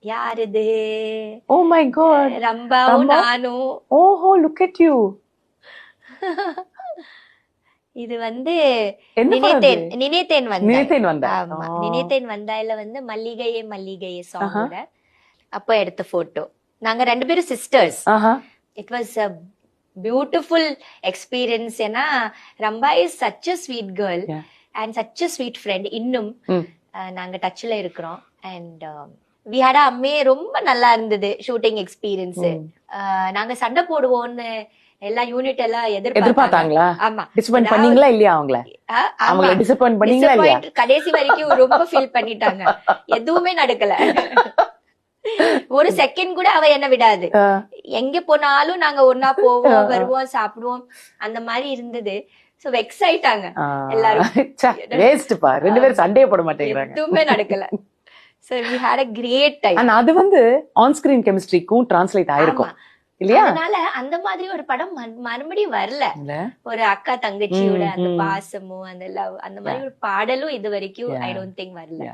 யார் இது? Oh my God, ரம்பாவும் நானும். ஓஹோ, லுக் அட் யூ. இது வந்து என்ன படம்? நினைத்தேன் நினைத்தேன் வந்தாய். ஆமா, நினைத்தேன் வந்தாயில வந்து மல்லிகையே மல்லிகையே சாங்கோட அப்ப எடுத்த போட்டோ. நாங்க 2 பேரும் sisters. It was a beautiful experience. ஏன்னா Rambha is such a sweet girl and such a sweet friend. இன்னும் நாங்க டச்ல இருக்கிறோம். அண்ட் வி ஹேட் அம்மே ரொம்ப நல்லா இருந்தது ஷூட்டிங் எக்ஸ்பீரியன்ஸ். நாங்க சண்டை போடுவோம்னு எல்லா யூனிட் எல்லாம் எதிர்பார்த்தாங்களா? ஆமா. டிசப்பாயிண்ட் பண்ணீங்களா இல்லையா? அவங்கள டிசப்பாயிண்ட் பண்ணீங்களா இல்லையா? கடைசி வரைக்கும் ரொம்ப ஃபீல் பண்ணிட்டாங்க. எதுவுமே நடக்கல. ஒரு செகண்ட் கூட அவ என்ன விடாது. எங்க போனாலும் நாங்க ஒன்னா போவோம், வருவோம், சாப்பிடுவோம். அந்த மாதிரி இருந்தது. சோ வெக்ஸ் ஆயிட்டாங்க எல்லாரும். வேஸ்ட்பா, 2 பேரும் சண்டையே போட மாட்டேங்கிறாங்க. எதுவுமே நடக்கல. So we had a great time. and அது வந்து ஆன் ஸ்கிரீன் கெமிஸ்ட்ரிக்கும் டிரான்ஸ்லேட் ஆயிருக்கும் இல்லையா? அதனால அந்த மாதிரி ஒரு படம் மறுபடியும் வரல. ஒரு அக்கா தங்கச்சியோட அந்த பாசமும் அந்த லவ், அந்த மாதிரி ஒரு பாடலும் இது வரைக்கும் ஐ டோன்ட் திங்க் வரல.